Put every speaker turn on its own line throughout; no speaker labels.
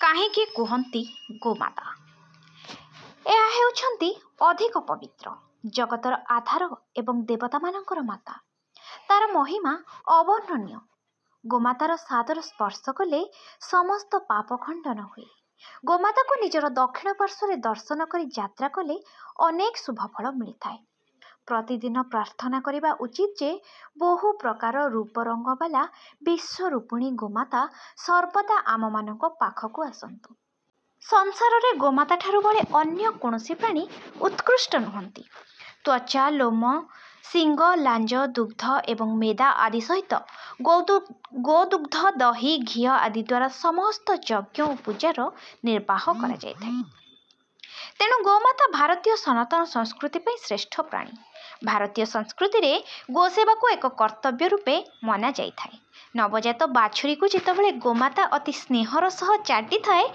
କାହିଁକି କୁହନ୍ତି ଗୋମାତା? ଏହା ହେଉଛନ୍ତି ଅଧିକ ପବିତ୍ର, ଜଗତର ଆଧାର ଏବଂ ଦେବତାମାନଙ୍କର ମାତା। ତାର ମହିମା ଅବର୍ଣ୍ଣନୀୟ। ଗୋମାତାର ସାଦର ସ୍ପର୍ଶ କଲେ ସମସ୍ତ ପାପ ଖଣ୍ଡନ ହୁଏ। ଗୋମାତାକୁ ନିଜର ଦକ୍ଷିଣ ପାର୍ଶ୍ୱରେ ଦର୍ଶନ କରି ଯାତ୍ରା କଲେ ଅନେକ ଶୁଭଫଳ ମିଳିଥାଏ। ପ୍ରତିଦିନ ପ୍ରାର୍ଥନା କରିବା ଉଚିତ ଯେ ବହୁ ପ୍ରକାର ରୂପରଙ୍ଗ ବାଲା ବିଶ୍ୱରୂପିଣୀ ଗୋମାତା ସର୍ବଦା ଆମମାନଙ୍କ ପାଖକୁ ଆସନ୍ତୁ। ସଂସାରରେ ଗୋମାତା ଠାରୁ ବଳି ଅନ୍ୟ କୌଣସି ପ୍ରାଣୀ ଉତ୍କୃଷ୍ଟ ନୁହନ୍ତି। ତ୍ୱଚା, ଲୋମ, ଶିଙ୍ଗ, ଲାଞ୍ଜ, ଦୁଗ୍ଧ ଏବଂ ମେଦା ଆଦି ସହିତ ଗୋଦୁଗ୍ଧ, ଦହି, ଘିଅ ଆଦି ଦ୍ୱାରା ସମସ୍ତ ଯଜ୍ଞ ଓ ପୂଜାର ନିର୍ବାହ କରାଯାଇଥାଏ। ତେଣୁ ଗୋମାତା ଭାରତୀୟ ସନାତନ ସଂସ୍କୃତି ପାଇଁ ଶ୍ରେଷ୍ଠ ପ୍ରାଣୀ। ଭାରତୀୟ ସଂସ୍କୃତିରେ ଗୋସେବାକୁ ଏକ କର୍ତ୍ତବ୍ୟ ରୂପେ ମନାଯାଇଥାଏ। ନବଜାତ ବାଛୁରୀକୁ ଯେତେବେଳେ ଗୋମାତା ଅତି ସ୍ନେହର ସହ ଚାଟିଥାଏ,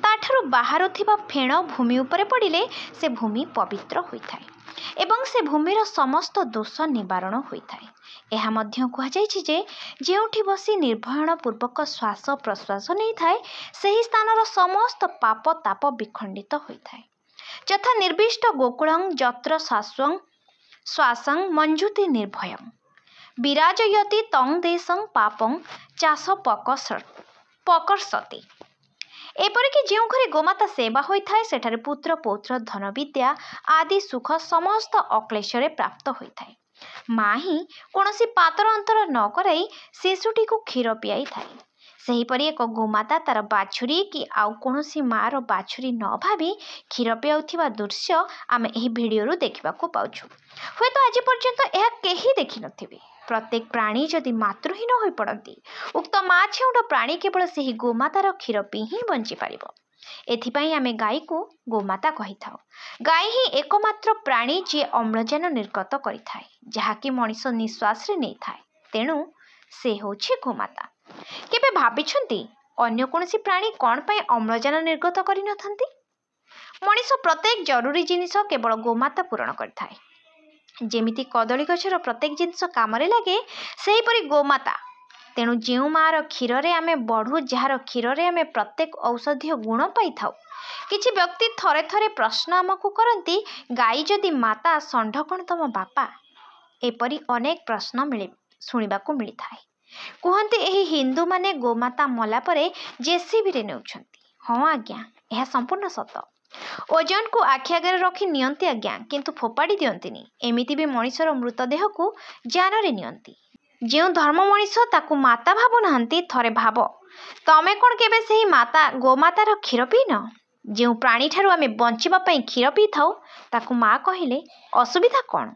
ତାଠାରୁ ବାହାରୁଥିବା ଫେଣ ଭୂମି ଉପରେ ପଡ଼ିଲେ ସେ ଭୂମି ପବିତ୍ର ହୋଇଥାଏ ଏବଂ ସେ ଭୂମିର ସମସ୍ତ ଦୋଷ ନିବାରଣ ହୋଇଥାଏ। ଏହା ମଧ୍ୟ କୁହାଯାଇଛି ଯେ ଯେଉଁଠି ବସି ନିର୍ଭୟଣ ପୂର୍ବକ ଶ୍ୱାସ ପ୍ରଶ୍ୱାସ ନେଇଥାଏ, ସେହି ସ୍ଥାନର ସମସ୍ତ ପାପ ତାପ ବିଖଣ୍ଡିତ ହୋଇଥାଏ। ଯଥା ନିର୍ବିଷ୍ଟ ଗୋକୁଳଂ ଯତ୍ର ଶ୍ୱାସଂ ମଞ୍ଜୁତି ନିର୍ଭୟଂ ବିରାଜୟତି ତଂ ଦେଶଂ ପାପଂ ଚାଷ ପକର୍ଷତି। ଏପରିକି ଯେଉଁ ଘରେ ଗୋମାତା ସେବା ହୋଇଥାଏ, ସେଠାରେ ପୁତ୍ର ପୌତ୍ର ଧନ ବିଦ୍ୟା ଆଦି ସୁଖ ସମସ୍ତ ଅକ୍ଳେଶରେ ପ୍ରାପ୍ତ ହୋଇଥାଏ। ମା ହିଁ କୌଣସି ପାତର ଅନ୍ତର ନ କରାଇ ଶିଶୁଟିକୁ କ୍ଷୀର ପିଆଇଥାଏ। ସେହିପରି ଏକ ଗୋମାତା ତାର ବାଛୁରୀ କି ଆଉ କୌଣସି ମାର ବାଛୁରୀ ନ ଭାବି କ୍ଷୀର ପିଆଉଥିବା ଦୃଶ୍ୟ ଆମେ ଏହି ଭିଡ଼ିଓରୁ ଦେଖିବାକୁ ପାଉଛୁ। ହୁଏତ ଆଜି ପର୍ଯ୍ୟନ୍ତ ଏହା କେହି ଦେଖିନଥିବେ। ପ୍ରତ୍ୟେକ ପ୍ରାଣୀ ଯଦି ମାତୃହୀନ ହୋଇପଡ଼ନ୍ତି, ଉକ୍ତ ମା ଛେଉଣ୍ଡ ପ୍ରାଣୀ କେବଳ ସେହି ଗୋମାତାର କ୍ଷୀର ପିଇ ହିଁ ବଞ୍ଚିପାରିବ। ଏଥିପାଇଁ ଆମେ ଗାଈକୁ ଗୋମାତା କହିଥାଉ। ଗାଈ ହିଁ ଏକମାତ୍ର ପ୍ରାଣୀ ଯିଏ ଅମ୍ଳଜାନ ନିର୍ଗତ କରିଥାଏ, ଯାହାକି ମଣିଷ ନିଶ୍ୱାସରେ ନେଇଥାଏ। ତେଣୁ ସେ ହେଉଛି ଗୋମାତା। କେବେ ଭାବିଛନ୍ତି ଅନ୍ୟ କୌଣସି ପ୍ରାଣୀ କ'ଣ ପାଇଁ ଅମ୍ଳଜାନ ନିର୍ଗତ କରିନଥାନ୍ତି? ମଣିଷ ପ୍ରତ୍ୟେକ ଜରୁରୀ ଜିନିଷ କେବଳ ଗୋମାତା ପୂରଣ କରିଥାଏ। ଯେମିତି କଦଳୀ ଗଛର ପ୍ରତ୍ୟେକ ଜିନିଷ କାମରେ ଲାଗେ, ସେହିପରି ଗୋମାତା। ତେଣୁ ଯେଉଁ ମାଆର କ୍ଷୀରରେ ଆମେ ବଢ଼ୁ, ଯାହାର କ୍ଷୀରରେ ଆମେ ପ୍ରତ୍ୟେକ ଔଷଧୀୟ ଗୁଣ ପାଇଥାଉ। କିଛି ବ୍ୟକ୍ତି ଥରେ ଥରେ ପ୍ରଶ୍ନ ଆମକୁ କରନ୍ତି, ଗାଈ ଯଦି ମାତା, ଷଣ୍ଢ କ'ଣ ତମ ବାପା? ଏପରି ଅନେକ ପ୍ରଶ୍ନ ଶୁଣିବାକୁ ମିଳିଥାଏ। କୁହନ୍ତି ଏହି ହିନ୍ଦୁମାନେ ଗୋମାତା ମଲା ପରେ ଜେସିବିରେ ନେଉଛନ୍ତି। ହଁ ଆଜ୍ଞା, ଏହା ସମ୍ପୂର୍ଣ୍ଣ ସତ। ଓଜନକୁ ଆଖି ଆଗରେ ରଖି ନିଅନ୍ତି ଆଜ୍ଞା, କିନ୍ତୁ ଫୋପାଡ଼ି ଦିଅନ୍ତିନି। ଏମିତି ବି ମଣିଷର ମୃତଦେହକୁ ଯାନରେ ନିଅନ୍ତି। ଯେଉଁ ଧର୍ମ ମଣିଷ ତାକୁ ମାତା ଭାବୁନାହାନ୍ତି, ଥରେ ଭାବ, ତମେ କ'ଣ କେବେ ସେହି ଗୋମାତାର କ୍ଷୀର ପିଇନ? ଯେଉଁ ପ୍ରାଣୀଠାରୁ ଆମେ ବଞ୍ଚିବା ପାଇଁ କ୍ଷୀର ପିଇଥାଉ, ତାକୁ ମା କହିଲେ ଅସୁବିଧା କ'ଣ?